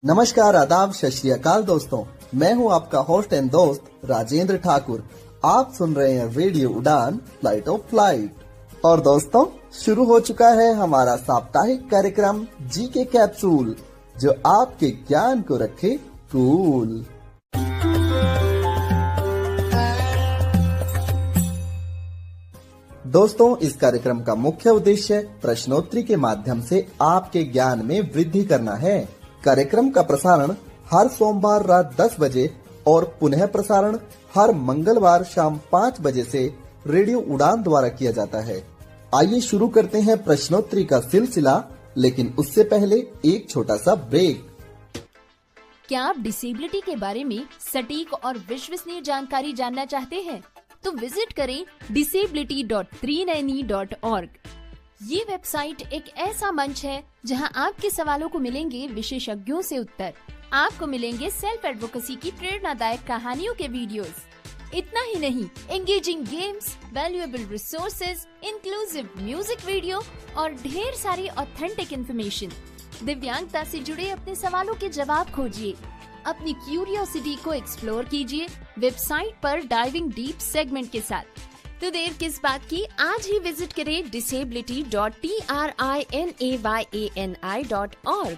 नमस्कार, आदाब, सत श्री अकाल दोस्तों। मैं हूं आपका होस्ट एंड दोस्त राजेंद्र ठाकुर। आप सुन रहे हैं रेडियो उड़ान फ्लाइट ऑफ फ्लाइट। और दोस्तों, शुरू हो चुका है हमारा साप्ताहिक कार्यक्रम जी के कैप्सूल, जो आपके ज्ञान को रखे कूल। दोस्तों, इस कार्यक्रम का मुख्य उद्देश्य प्रश्नोत्तरी के माध्यम से आपके ज्ञान में वृद्धि करना है। कार्यक्रम का प्रसारण हर सोमवार रात 10 बजे और पुनः प्रसारण हर मंगलवार शाम 5 बजे से रेडियो उड़ान द्वारा किया जाता है। आइए शुरू करते हैं प्रश्नोत्तरी का सिलसिला, लेकिन उससे पहले एक छोटा सा ब्रेक। क्या आप डिसेबिलिटी के बारे में सटीक और विश्वसनीय जानकारी जानना चाहते हैं? तो विजिट करें disability.390.org। ये वेबसाइट एक ऐसा मंच है जहां आपके सवालों को मिलेंगे विशेषज्ञों से उत्तर। आपको मिलेंगे सेल्फ एडवोकेसी की प्रेरणादायक कहानियों के वीडियोस। इतना ही नहीं, engaging games, valuable resources, inclusive music video और ढेर सारी ऑथेंटिक इन्फॉर्मेशन। दिव्यांगता से जुड़े अपने सवालों के जवाब खोजिए, अपनी क्यूरियोसिटी को एक्सप्लोर कीजिए वेबसाइट पर डाइविंग डीप सेगमेंट के साथ। तो देर किस बात की, आज ही विजिट करें disability.trinayani.org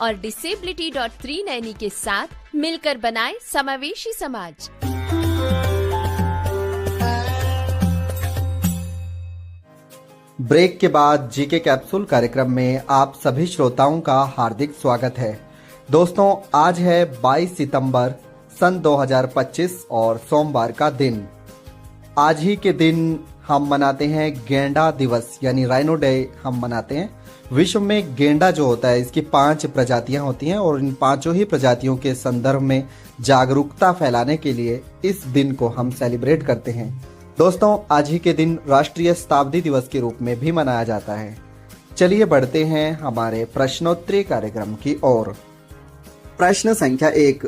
और disability.390 के साथ मिलकर बनाए समावेशी समाज। ब्रेक के बाद जीके कैप्सूल कार्यक्रम में आप सभी श्रोताओं का हार्दिक स्वागत है। दोस्तों, आज है 22 सितंबर सन 2025 और सोमवार का दिन। आज ही के दिन हम मनाते हैं गेंडा दिवस, यानी राइनो डे हम मनाते हैं। विश्व में गेंडा जो होता है, इसकी 5 प्रजातियां होती हैं और इन 5 ही प्रजातियों के संदर्भ में जागरूकता फैलाने के लिए इस दिन को हम सेलिब्रेट करते हैं। दोस्तों, आज ही के दिन राष्ट्रीय शताब्दी दिवस के रूप में भी मनाया जाता है। चलिए बढ़ते हैं हमारे प्रश्नोत्तरी कार्यक्रम की ओर। प्रश्न संख्या 1,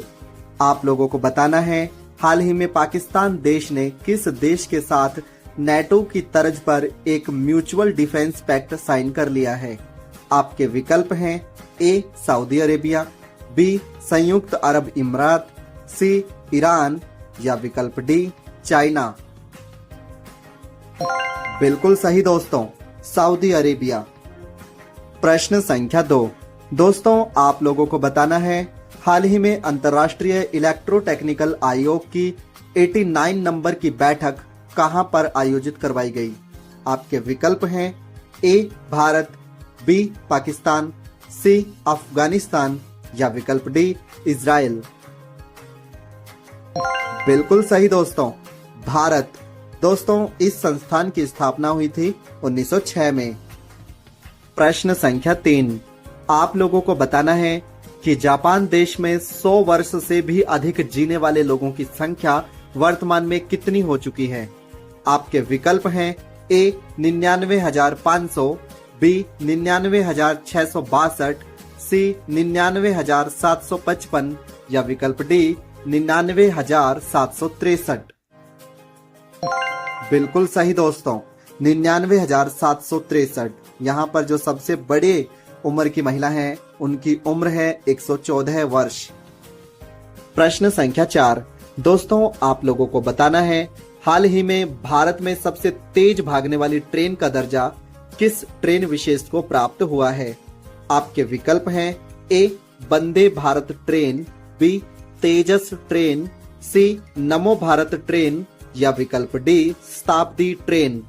आप लोगों को बताना है हाल ही में पाकिस्तान देश ने किस देश के साथ नेटो की तर्ज पर एक म्यूचुअल डिफेंस पैक्ट साइन कर लिया है? आपके विकल्प हैं ए सऊदी अरेबिया, बी संयुक्त अरब इमारात, सी ईरान या विकल्प डी चाइना। बिल्कुल सही दोस्तों, सऊदी अरेबिया। प्रश्न संख्या 2, दोस्तों आप लोगों को बताना है हाल ही में अंतर्राष्ट्रीय इलेक्ट्रोटेक्निकल आयोग की 89 नंबर की बैठक कहां पर आयोजित करवाई गई? आपके विकल्प हैं ए भारत, बी पाकिस्तान, सी अफगानिस्तान या विकल्प डी इजराइल। बिल्कुल सही दोस्तों, भारत। दोस्तों, इस संस्थान की स्थापना हुई थी 1906 में। प्रश्न संख्या 3, आप लोगों को बताना है कि जापान देश में 100 वर्ष से भी अधिक जीने वाले लोगों की संख्या वर्तमान में कितनी हो चुकी है? आपके विकल्प हैं ए 99,500, बी 99,662, सी 99,755 या विकल्प डी 99,763। बिल्कुल सही दोस्तों, 99,763। यहाँ पर जो सबसे बड़े उम्र की महिला है, उनकी उम्र है 114 वर्ष। प्रश्न संख्या 4, दोस्तों आप लोगों को बताना है हाल ही में भारत में सबसे तेज भागने वाली ट्रेन का दर्जा किस ट्रेन विशेष को प्राप्त हुआ है? आपके विकल्प हैं ए वंदे भारत ट्रेन, बी तेजस ट्रेन, सी नमो भारत ट्रेन या विकल्प डी शताब्दी ट्रेन।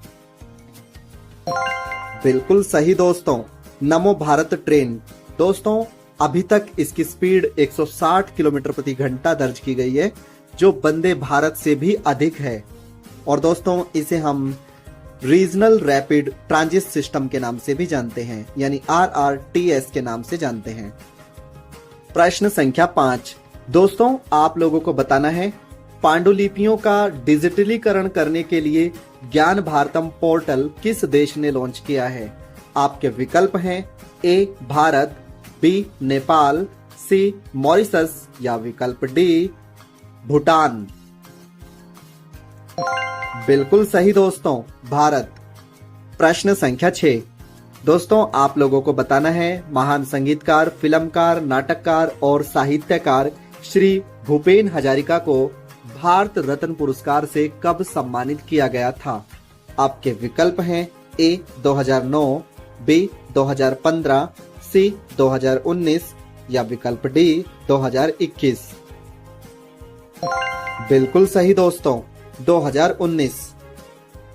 बिल्कुल सही दोस्तों, नमो भारत ट्रेन। दोस्तों, अभी तक इसकी स्पीड 160 किलोमीटर प्रति घंटा दर्ज की गई है, जो वंदे भारत से भी अधिक है। और दोस्तों, इसे हम रीजनल रैपिड ट्रांजिट सिस्टम के नाम से भी जानते हैं, यानी RRTS के नाम से जानते हैं। प्रश्न संख्या 5, दोस्तों आप लोगों को बताना है पांडुलिपियों का डिजिटलीकरण करने के लिए ज्ञान भारतम पोर्टल किस देश ने लॉन्च किया है? आपके विकल्प हैं ए भारत, बी नेपाल, सी मॉरिशस या विकल्प डी भूटान। बिल्कुल सही दोस्तों, भारत। प्रश्न संख्या 6, दोस्तों आप लोगों को बताना है महान संगीतकार, फिल्मकार, नाटककार और साहित्यकार श्री भूपेन हजारिका को भारत रत्न पुरस्कार से कब सम्मानित किया गया था। आपके विकल्प हैं ए 2009, बी 2015, सी 2019 या विकल्प डी 2021। बिल्कुल सही दोस्तों, 2019।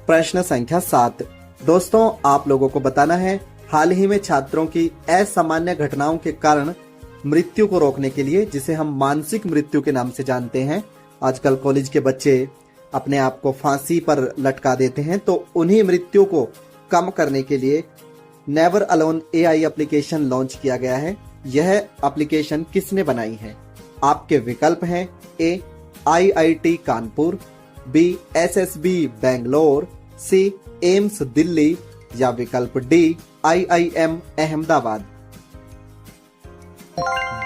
प्रश्न संख्या 7। दोस्तों आप लोगों को बताना है हाल ही में छात्रों की असामान्य घटनाओं के कारण मृत्यु को रोकने के लिए, जिसे हम मानसिक मृत्यु के नाम से जानते हैं, आजकल कॉलेज के बच्चे अपने आप को फांसी पर लटका देते हैं, तो उन्हीं मृत्यु को कम करने के लिए never alone AI application launch किया गया है। यह एप्लीकेशन किसने बनाई है। आपके विकल्प हैं A IIT Kanpur, B SSB Bangalore, C AIIMS Delhi या विकल्प डी IIM अहमदाबाद।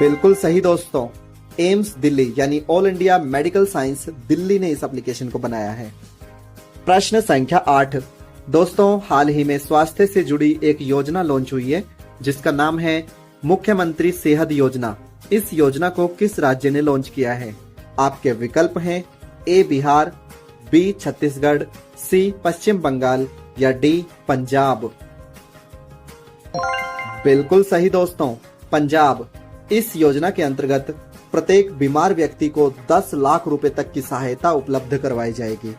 बिल्कुल सही दोस्तों, एम्स दिल्ली यानी all India medical science Delhi ने इस एप्लीकेशन को बनाया है। प्रश्न संख्या 8। दोस्तों हाल ही में स्वास्थ्य से जुड़ी एक योजना लॉन्च हुई है जिसका नाम है मुख्यमंत्री सेहत योजना। इस योजना को किस राज्य ने लॉन्च किया है। आपके विकल्प हैं ए बिहार, बी छत्तीसगढ़, सी पश्चिम बंगाल या डी पंजाब। बिल्कुल सही दोस्तों, पंजाब। इस योजना के अंतर्गत प्रत्येक बीमार व्यक्ति को 10 लाख रुपए तक की सहायता उपलब्ध करवाई जाएगी।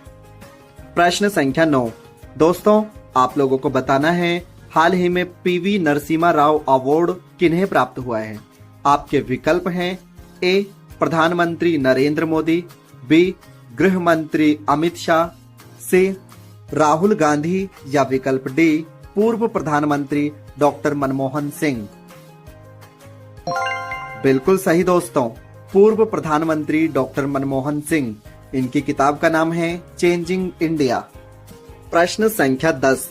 प्रश्न संख्या 9। दोस्तों आप लोगों को बताना है हाल ही में PV नरसिम्हा राव अवार्ड किन्हें प्राप्त हुआ है। आपके विकल्प हैं ए प्रधानमंत्री नरेंद्र मोदी, बी गृह मंत्री अमित शाह, सी राहुल गांधी या विकल्प डी पूर्व प्रधानमंत्री डॉक्टर मनमोहन सिंह। बिल्कुल सही दोस्तों, पूर्व प्रधानमंत्री डॉक्टर मनमोहन सिंह। इनकी किताब का नाम है चेंजिंग इंडिया। प्रश्न संख्या 10।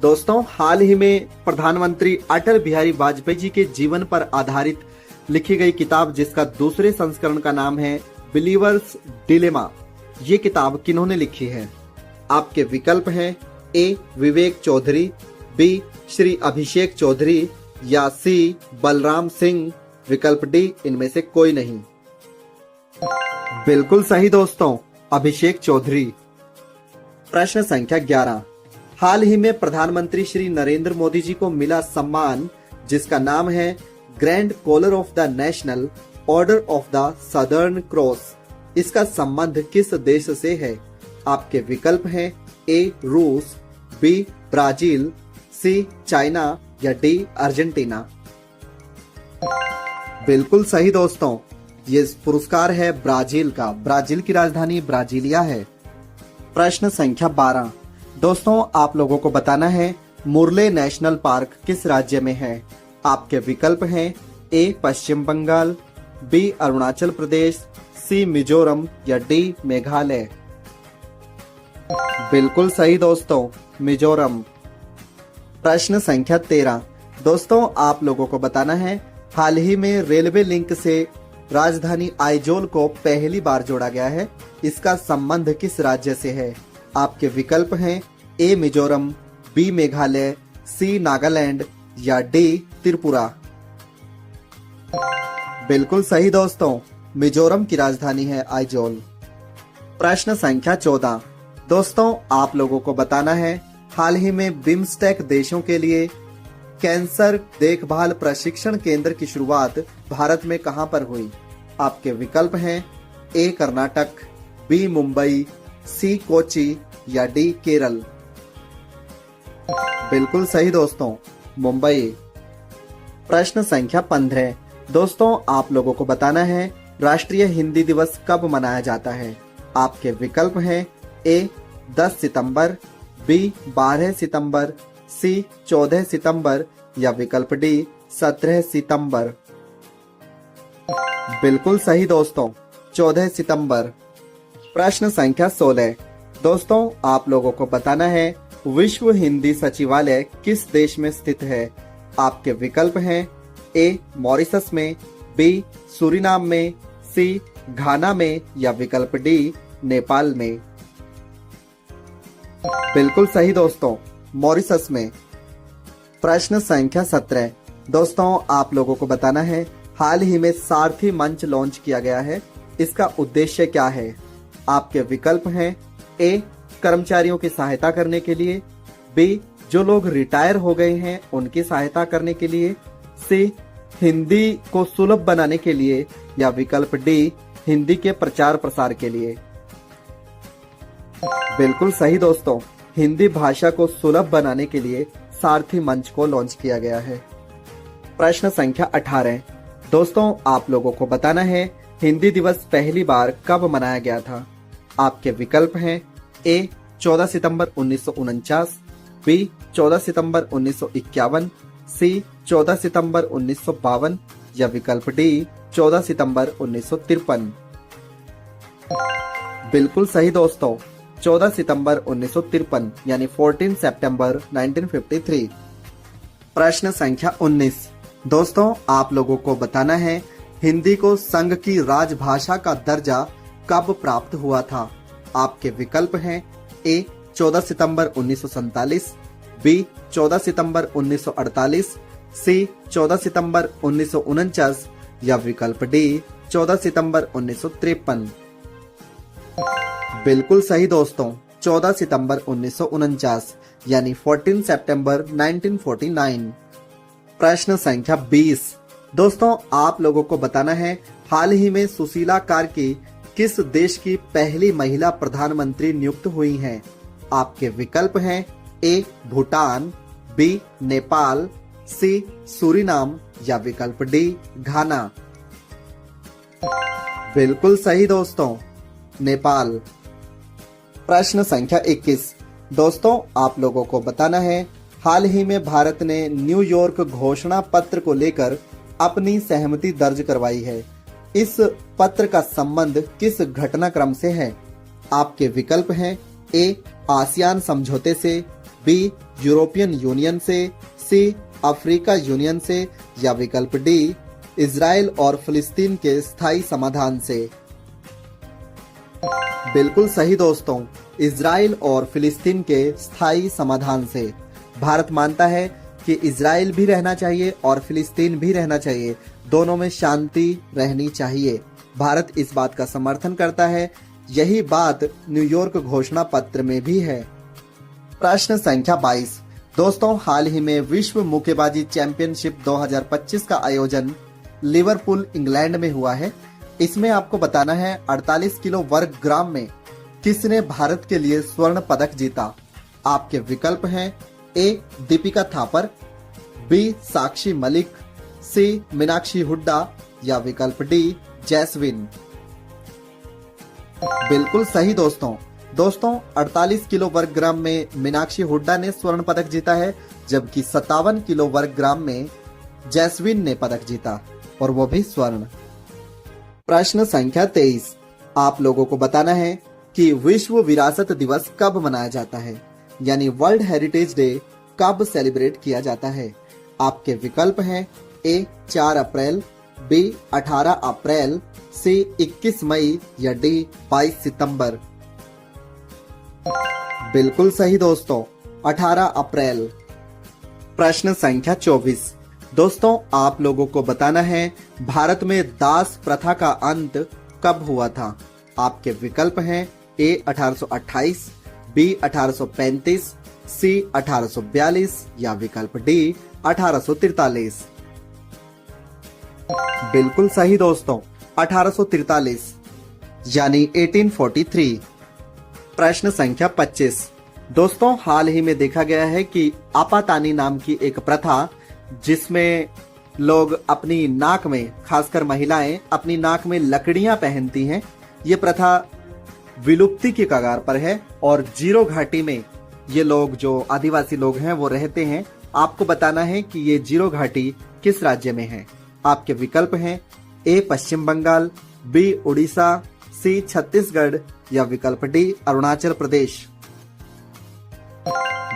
दोस्तों हाल ही में प्रधानमंत्री अटल बिहारी वाजपेयी जी के जीवन पर आधारित लिखी गई किताब जिसका दूसरे संस्करण का नाम है बिलीवर्स डिलेमा, ये किताब किन्होंने लिखी है। आपके विकल्प हैं ए विवेक चौधरी, बी श्री अभिषेक चौधरी या सी बलराम सिंह, विकल्प डी इनमें से कोई नहीं। बिल्कुल सही दोस्तों, अभिषेक चौधरी। प्रश्न संख्या 11। हाल ही में प्रधानमंत्री श्री नरेंद्र मोदी जी को मिला सम्मान जिसका नाम है Grand Collar of the National Order of the Southern Cross. इसका संबंध किस देश से है। आपके विकल्प हैं ए रूस, बी ब्राजील, सी चाइना या डी अर्जेंटीना। बिल्कुल सही दोस्तों, ये पुरस्कार है ब्राजील का। ब्राजील की राजधानी ब्राजीलिया है। प्रश्न संख्या 12। दोस्तों आप लोगों को बताना है मुरले नेशनल पार्क किस राज्य में है। आपके विकल्प हैं ए पश्चिम बंगाल, बी अरुणाचल प्रदेश, सी मिजोरम या डी मेघालय। बिल्कुल सही दोस्तों, मिजोरम। प्रश्न संख्या 13। दोस्तों आप लोगों को बताना है हाल ही में रेलवे लिंक से राजधानी आइजोल को पहली बार जोड़ा गया है। इसका संबंध किस राज्य से है। आपके विकल्प हैं ए मिजोरम, बी मेघालय, सी नागालैंड या डी त्रिपुरा। बिल्कुल सही दोस्तों, मिजोरम की राजधानी है आइजोल। प्रश्न संख्या 14। दोस्तों आप लोगों को बताना है हाल ही में बिम्स्टेक देशों के लिए कैंसर देखभाल प्रशिक्षण केंद्र की शुरुआत भारत में कहां पर हुई। आपके विकल्प हैं ए कर्नाटक, बी मुंबई, सी कोची या डी केरल। बिल्कुल सही दोस्तों, मुंबई। प्रश्न संख्या 15। दोस्तों आप लोगों को बताना है राष्ट्रीय हिंदी दिवस कब मनाया जाता है। आपके विकल्प हैं ए 10 सितंबर, बी 12 सितंबर, सी 14 सितंबर या विकल्प डी 17 सितंबर। बिल्कुल सही दोस्तों, 14 सितंबर। प्रश्न संख्या 16। दोस्तों आप लोगों को बताना है विश्व हिंदी सचिवालय किस देश में स्थित है। आपके विकल्प हैं ए मॉरिशस में, बी सूरीनाम में, सी घाना में या विकल्प डी नेपाल में। बिल्कुल सही दोस्तों, मॉरिशस में। प्रश्न संख्या 17। दोस्तों आप लोगों को बताना है, हाल ही में सारथी मंच लॉन्च किया गया है, इसका उद्देश्य क्या है? आपके विकल्प हैं ए कर्मचारियों की सहायता करने के लिए, बी जो लोग रिटायर हो गए हैं उनकी सहायता करने के लिए, सी हिंदी को सुलभ बनाने के लिए, या विकल्प डी हिंदी के प्रचार प्रसार के लिए। बिल्कुल सही दोस्तों, हिंदी भाषा को सुलभ बनाने के लिए सारथी मंच को लॉन्च किया गया है। प्रश्न संख्या 18। दोस्तों आप लोगों को बताना है, हिंदी दिवस पहली बार कब मनाया गया था? आपके विकल्प हैं ए 14 सितंबर 1949, बी 14 सितंबर 1951, सी 14 सितंबर 1952, या विकल्प डी 14 सितंबर 1953। बिल्कुल सही दोस्तों, 14 सितंबर 1953 यानी 14 सितंबर 1953। प्रश्न संख्या 19। दोस्तों आप लोगों को बताना है, हिंदी को संघ की राजभाषा का दर्जा कब प्राप्त हुआ था? आपके विकल्प हैं ए 14 सितंबर 1947, बी 14 सितंबर 1948, सी 14 सितंबर 1949, या विकल्प डी 14 सितंबर 1953। बिल्कुल सही दोस्तों, 14 सितंबर 1949 यानी 14 सितंबर 1949। प्रश्न संख्या 20। दोस्तों आप लोगों को बताना है, हाल ही में सुशीला कार्की किस देश की पहली महिला प्रधानमंत्री नियुक्त हुई हैं? आपके विकल्प हैं ए भूटान, बी नेपाल, सी सूरीनाम, या विकल्प डी घाना। बिल्कुल सही दोस्तों, नेपाल। प्रश्न संख्या 21। दोस्तों आप लोगों को बताना है, हाल ही में भारत ने न्यूयॉर्क घोषणा पत्र को लेकर अपनी सहमति दर्ज करवाई है। इस पत्र का संबंध किस घटनाक्रम से है? आपके विकल्प हैं ए आसियान समझौते से, बी यूरोपियन यूनियन से, सी अफ्रीका यूनियन से, या विकल्प डी इजराइल और फिलिस्तीन के स्थायी समाधान से। बिल्कुल सही दोस्तों, इजराइल और फिलिस्तीन के स्थायी समाधान से। भारत मानता है कि इजराइल भी रहना चाहिए और फिलिस्तीन भी रहना चाहिए, दोनों में शांति रहनी चाहिए। भारत इस बात का समर्थन करता है, यही बात न्यूयॉर्क घोषणा पत्र में भी है। प्रश्न संख्या 22। दोस्तों हाल ही में विश्व मुक्केबाजी चैंपियनशिप 2025 का आयोजन लिवरपूल इंग्लैंड में हुआ है। इसमें आपको बताना है 48 किलो वर्ग ग्राम में किसने भारत के लिए स्वर्ण पदक जीता? आपके विकल्प हैं ए दीपिका थापर, बी साक्षी मलिक, सी मीनाक्षी हुड्डा, या विकल्प डी जैस्विन। बिल्कुल सही दोस्तों, 48 किलो वर्ग ग्राम में मीनाक्षी हुड्डा ने स्वर्ण पदक जीता है, जबकि 57 किलो वर्ग ग्राम में जैस्विन ने पदक जीता, और वो भी स्वर्ण। प्रश्न संख्या 23। आप लोगों को बताना है कि विश्व विरासत दिवस कब मनाया जाता है, यानी वर्ल्ड हेरिटेज डे कब सेलिब्रेट किया जाता है? आपके विकल्प हैं ए 4 अप्रैल, बी 18 अप्रैल, सी 21 मई, या डी 22 सितंबर। बिल्कुल सही दोस्तों, 18 अप्रैल। प्रश्न संख्या 24। दोस्तों आप लोगों को बताना है, भारत में दास प्रथा का अंत कब हुआ था? आपके विकल्प हैं ए 1828, बी 1835, सी 1842, या विकल्प डी 1843। बिल्कुल सही दोस्तों, 1843 यानी 1843। प्रश्न संख्या 25। दोस्तों हाल ही में देखा गया है कि आपातानी नाम की एक प्रथा, जिसमें लोग अपनी नाक में, खासकर महिलाएं अपनी नाक में लकड़ियां पहनती हैं, ये प्रथा विलुप्ति की कगार पर है और जीरो घाटी में ये लोग, जो आदिवासी लोग हैं, वो रहते हैं। आपको बताना है कि ये जीरो घाटी किस राज्य में है। आपके विकल्प हैं ए पश्चिम बंगाल, बी उड़ीसा, सी छत्तीसगढ़, या विकल्प डी अरुणाचल प्रदेश।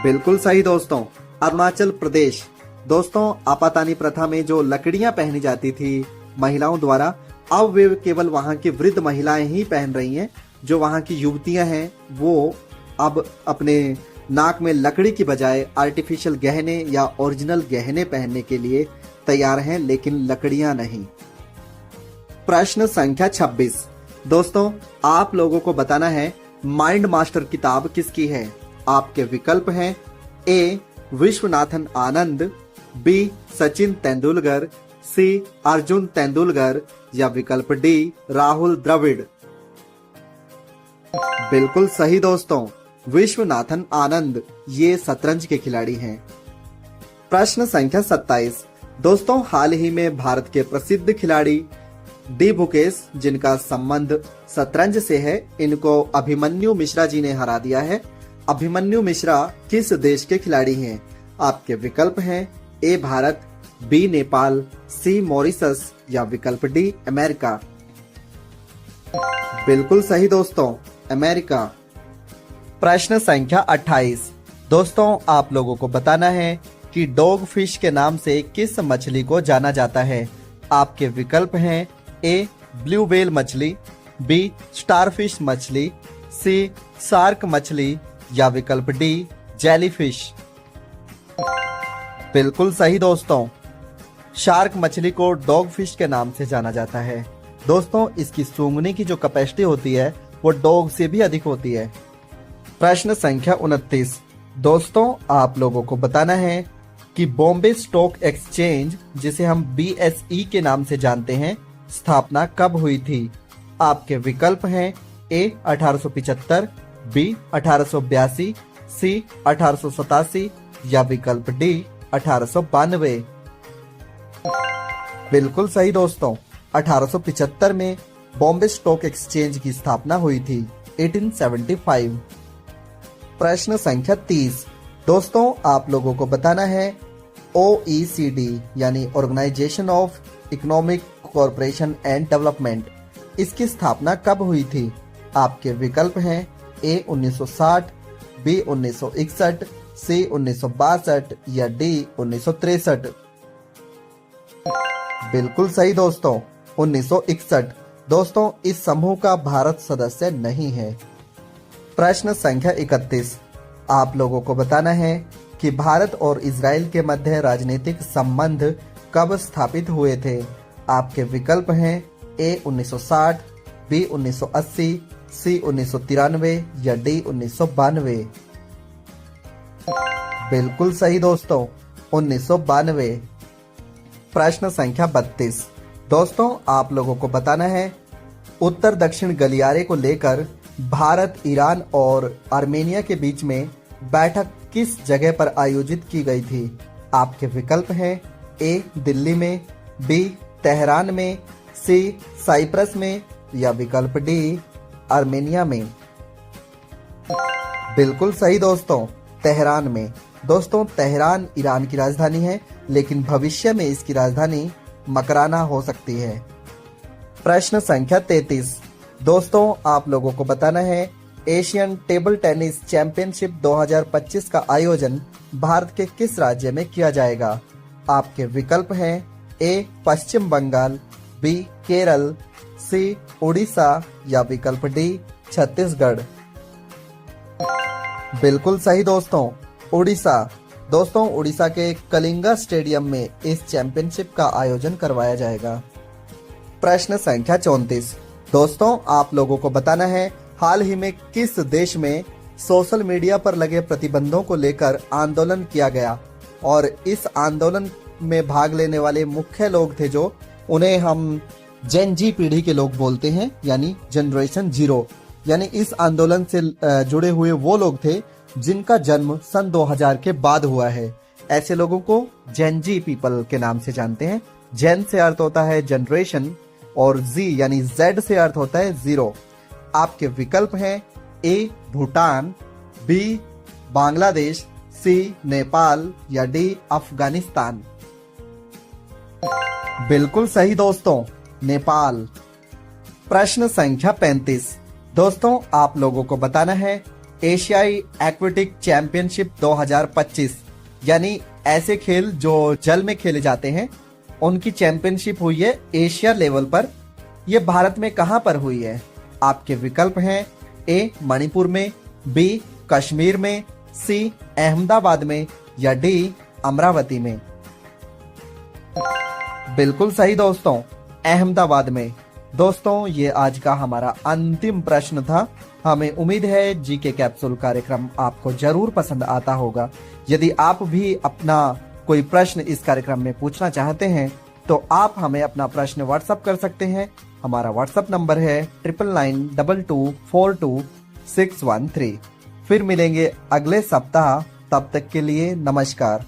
बिल्कुल सही दोस्तों, अरुणाचल प्रदेश। दोस्तों आपातानी प्रथा में जो लकड़ियां पहनी जाती थी महिलाओं द्वारा, अब वे केवल वहां की वृद्ध महिलाएं ही पहन रही हैं। जो वहां की युवतियां हैं वो अब अपने नाक में लकड़ी की बजाय आर्टिफिशियल गहने या ओरिजिनल गहने पहनने के लिए तैयार हैं, लेकिन लकड़ियां नहीं। प्रश्न संख्या 26। दोस्तों, आप लोगों को बताना है माइंड मास्टर किताब किसकी है। आपके विकल्प हैं ए विश्वनाथन आनंद, बी सचिन तेंदुलकर, सी अर्जुन तेंदुलकर या विकल्प डी राहुल द्रविड़। बिल्कुल सही दोस्तों, विश्वनाथन आनंद ये शतरंज के खिलाड़ी हैं। प्रश्न संख्या 27। दोस्तों, हाल ही में भारत के प्रसिद्ध खिलाड़ी डी बुकेश, जिनका संबंध शतरंज से है, इनको अभिमन्यु मिश्रा जी ने हरा दिया है। अभिमन्यु मिश्रा किस देश के खिलाड़ी हैं? आपके विकल्प हैं ए भारत, बी नेपाल, सी मॉरिशस या विकल्प डी अमेरिका। बिल्कुल सही दोस्तों, अमेरिका। प्रश्न संख्या 28। दोस्तों, आप लोगों को बताना है कि डॉग फिश के नाम से किस मछली को जाना जाता है। आपके विकल्प हैं ए ब्लू व्हेल मछली, बी स्टारफिश मछली, सी शार्क मछली या विकल्प डी जेलीफिश। बिल्कुल सही दोस्तों, शार्क मछली को डॉग फिश के नाम से जाना जाता है। दोस्तों, इसकी सूंघने की जो कैपेसिटी होती है वो डॉग से भी अधिक होती है। प्रश्न संख्या 29। दोस्तों, आप लोगों को बताना है कि बॉम्बे स्टॉक एक्सचेंज, जिसे हम BSE के नाम से जानते हैं, स्थापना कब हुई थी। आपके विकल्प हैं ए 1875, बी 1882, सी 1887 या विकल्प डी 1892। बिल्कुल सही दोस्तों, 1875 में बॉम्बे स्टॉक एक्सचेंज की स्थापना हुई थी, 1875। प्रश्न संख्या 30। दोस्तों, आप लोगों को बताना है OECD यानी Organisation of Economic Cooperation and Development, इसकी स्थापना कब हुई थी। आपके विकल्प हैं ए 1960, बी 1961, सी 1962 या डी 1963। बिल्कुल सही दोस्तों, 1961। दोस्तों, इस समूह का भारत सदस्य नहीं है। प्रश्न संख्या 31। आप लोगों को बताना है कि भारत और इजराइल के मध्य राजनीतिक संबंध कब स्थापित हुए थे। आपके विकल्प हैं ए 1960, बी 1980, सी 1993 या डी 1992। बिल्कुल सही दोस्तों, 1992। प्रश्न संख्या 32। दोस्तों, आप लोगों को बताना है उत्तर दक्षिण गलियारे को लेकर भारत, ईरान और आर्मेनिया के बीच में बैठक किस जगह पर आयोजित की गई थी। आपके विकल्प हैं ए दिल्ली में, बी तेहरान में, सी साइप्रस में या विकल्प डी आर्मेनिया में। बिल्कुल सही दोस्तों, तेहरान में। दोस्तों, तेहरान ईरान की राजधानी है, लेकिन भविष्य में इसकी राजधानी मकराना हो सकती है। प्रश्न संख्या 33। दोस्तों, आप लोगों को बताना है एशियन टेबल टेनिस चैंपियनशिप 2025 का आयोजन भारत के किस राज्य में किया जाएगा। आपके विकल्प हैं ए पश्चिम बंगाल, बी केरल, सी उड़ीसा या विकल्प डी छत्तीसगढ़। बिल्कुल सही दोस्तों, उड़ीसा। दोस्तों, उड़ीसा के कलिंगा स्टेडियम में इस चैंपियनशिप का आयोजन करवाया जाएगा। प्रश्न संख्या 34। दोस्तों, आप लोगों को बताना है हाल ही में किस देश में सोशल मीडिया पर लगे प्रतिबंधों को लेकर आंदोलन किया गया और इस आंदोलन में भाग लेने वाले मुख्य लोग थे जो उन्हें हम जेन जी पीढ़ी के लोग बोलते हैं, यानी जनरेशन 0। यानी इस आंदोलन से जुड़े हुए वो लोग थे जिनका जन्म सन 2000 के बाद हुआ है। ऐसे लोगों को जेन जी पीपल के नाम से जानते हैं। जेन से अर्थ होता है जनरेशन और जी यानी जेड से अर्थ होता है 0। आपके विकल्प हैं ए भूटान, बी बांग्लादेश, सी नेपाल या डी अफगानिस्तान। बिल्कुल सही दोस्तों, नेपाल। प्रश्न संख्या 35। दोस्तों, आप लोगों को बताना है एशियाई एक्वेटिक चैंपियनशिप 2025 यानी ऐसे खेल जो जल में खेले जाते हैं उनकी चैंपियनशिप हुई है एशिया लेवल पर। यह भारत में कहां पर हुई है। आपके विकल्प हैं ए मणिपुर में, बी कश्मीर में, सी अहमदाबाद में या डी अमरावती में? बिल्कुल सही दोस्तों, अहमदाबाद में। दोस्तों ये आज का हमारा अंतिम प्रश्न था। हमें उम्मीद है जीके कैप्सूल कार्यक्रम आपको जरूर पसंद आता होगा। यदि आप भी अपना कोई प्रश्न इस कार्यक्रम में पूछना चाहते हैं तो आप हमें अपना प्रश्न व्हाट्सएप कर सकते हैं। हमारा व्हाट्सएप नंबर है 9992242613। फिर मिलेंगे अगले सप्ताह, तब तक के लिए नमस्कार।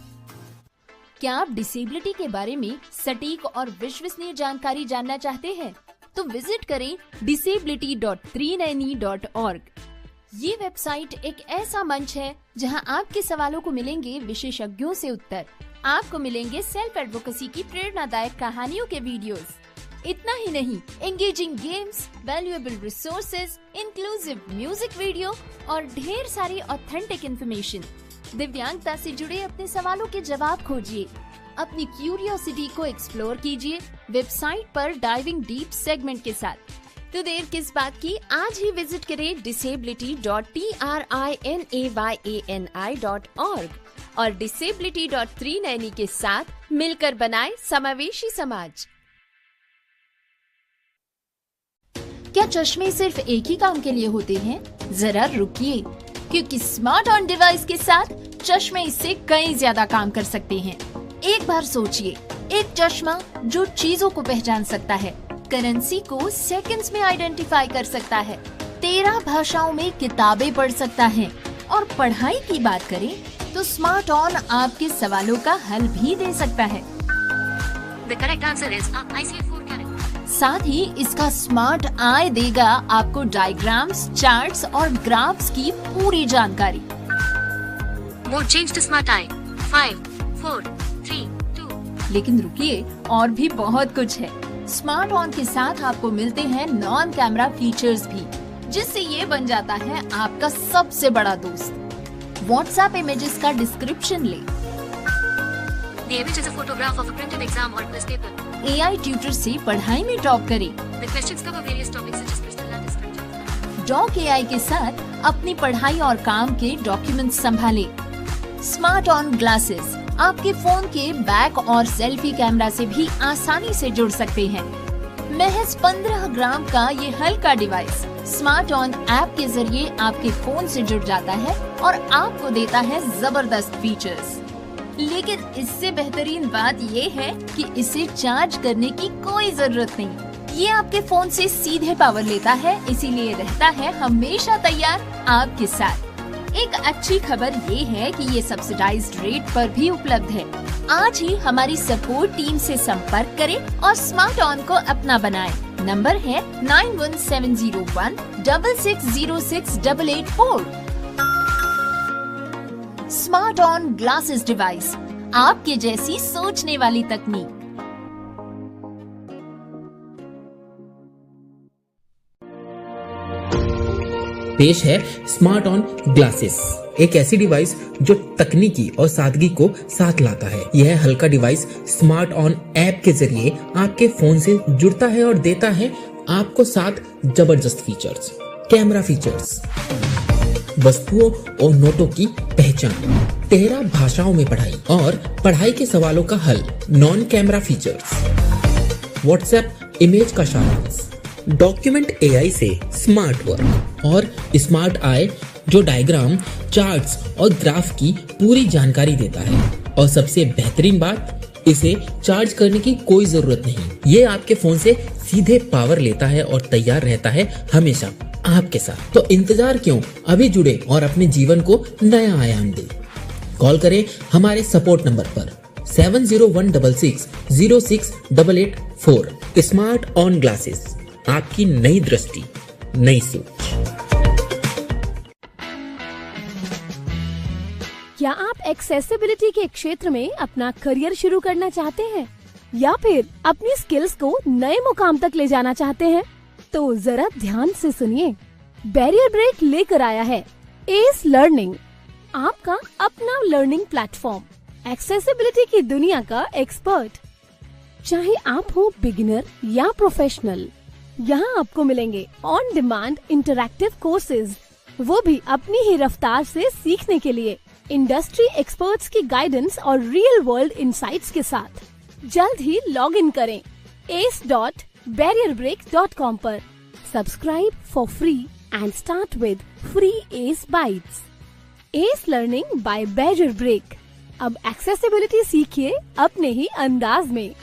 क्या आप डिसेबिलिटी के बारे में सटीक और विश्वसनीय जानकारी जानना चाहते हैं? तो विजिट करें disability.390.org। ये वेबसाइट एक ऐसा मंच है जहां आपके सवालों को मिलेंगे विशेषज्ञों से उत्तर। आपको मिलेंगे सेल्फ एडवोकेसी की प्रेरणादायक कहानियों के वीडियोस। इतना ही नहीं, engaging games, valuable resources, inclusive music video और ढेर सारी ऑथेंटिक इन्फॉर्मेशन। दिव्यांगता से जुड़े अपने सवालों के जवाब खोजिए, अपनी क्यूरियोसिटी को एक्सप्लोर कीजिए वेबसाइट पर डाइविंग डीप सेगमेंट के साथ। तो देर किस बात की, आज ही विजिट करें disability.trinayani.org और disability.390 के साथ मिलकर बनाए समावेशी समाज। क्या चश्मे सिर्फ एक ही काम के लिए होते हैं? जरा रुकिए, क्योंकि स्मार्ट ऑन डिवाइस के साथ चश्मे इससे कई ज्यादा काम कर सकते हैं। एक बार सोचिए, एक चश्मा जो चीजों को पहचान सकता है, करेंसी को सेकंड्स में आइडेंटिफाई कर सकता है, 13 भाषाओं में किताबें पढ़ सकता है और पढ़ाई की बात करें तो स्मार्ट ऑन आपके सवालों का हल भी दे सकता है। The correct answer is IC4 character. साथ ही इसका स्मार्ट आई देगा आपको डायग्राम्स, चार्ट्स और ग्राफ्स की पूरी जानकारी। Mode change to smart eye. 5, 4, 3, 2. लेकिन रुकिए, और भी बहुत कुछ है। स्मार्ट ऑन के साथ आपको मिलते हैं नॉन कैमरा फीचर्स भी, जिससे ये बन जाता है आपका सबसे बड़ा दोस्त। व्हाट्सएप इमेजेस का डिस्क्रिप्शन ले, The image is a photograph of a printed exam or quiz paper. AI tutor से पढ़ाई में टॉप करें। The questions cover various topics such as crystal and structure. Doc AI के साथ अपनी पढ़ाई और काम के डॉक्यूमेंट्स संभालें। स्मार्ट ऑन ग्लासेस आपके फोन के बैक और सेल्फी कैमरा से भी आसानी से जुड़ सकते हैं। महज 15 ग्राम का ये हल्का डिवाइस स्मार्ट ऑन ऐप के जरिए आपके फोन से जुड़ जाता है और आपको देता है जबरदस्त फीचर्स। लेकिन इससे बेहतरीन बात ये है कि इसे चार्ज करने की कोई जरूरत नहीं। ये आपके फोन से सीधे पावर लेता है, इसीलिए रहता है हमेशा तैयार आपके साथ। एक अच्छी खबर ये है कि ये सब्सिडाइज्ड रेट पर भी उपलब्ध है। आज ही हमारी सपोर्ट टीम से संपर्क करें और स्मार्ट ऑन को अपना बनाएं। नंबर है 917016606884। स्मार्ट ऑन ग्लासेस डिवाइस, आपके जैसी सोचने वाली तकनीक। पेश है स्मार्ट ऑन ग्लासेस, एक ऐसी डिवाइस जो तकनीकी और सादगी को साथ लाता है। यह हल्का डिवाइस स्मार्ट ऑन ऐप के जरिए आपके फोन से जुड़ता है और देता है आपको 7 जबरदस्त फीचर्स। कैमरा फीचर्स, वस्तुओं और नोटों की पहचान, 13 भाषाओं में पढ़ाई और पढ़ाई के सवालों का हल। Non camera features, WhatsApp image का सारांश, डॉक्यूमेंट AI से स्मार्ट वर्क और स्मार्ट आई जो डायग्राम, चार्ट्स और ग्राफ की पूरी जानकारी देता है। और सबसे बेहतरीन बात, इसे चार्ज करने की कोई जरूरत नहीं। ये आपके फोन से सीधे पावर लेता है और तैयार रहता है हमेशा आपके साथ। तो इंतजार क्यों, अभी जुड़े और अपने जीवन को नया आयाम दे। कॉल करें हमारे सपोर्ट नंबर पर 7016606884। स्मार्ट ऑन ग्लासेस, आपकी नई दृष्टि, नई सोच। क्या आप एक्सेसिबिलिटी के क्षेत्र में अपना करियर शुरू करना चाहते हैं या फिर अपनी स्किल्स को नए मुकाम तक ले जाना चाहते हैं? तो जरा ध्यान से सुनिए, बैरियर ब्रेक लेकर आया है एस लर्निंग, आपका अपना लर्निंग प्लेटफॉर्म, एक्सेसिबिलिटी की दुनिया का एक्सपर्ट। चाहे आप हो बिगिनर या प्रोफेशनल, यहाँ आपको मिलेंगे ऑन डिमांड इंटरैक्टिव कोर्सेज, वो भी अपनी ही रफ्तार से सीखने के लिए इंडस्ट्री एक्सपर्ट्स की गाइडेंस और रियल वर्ल्ड इंसाइट्स के साथ। जल्द ही लॉग इन करें ace.barrierbreak.com पर। Subscribe for free and start with free ace bytes. Ace learning by Barrier Break. अब एक्सेसिबिलिटी सीखिए अपने ही अंदाज में।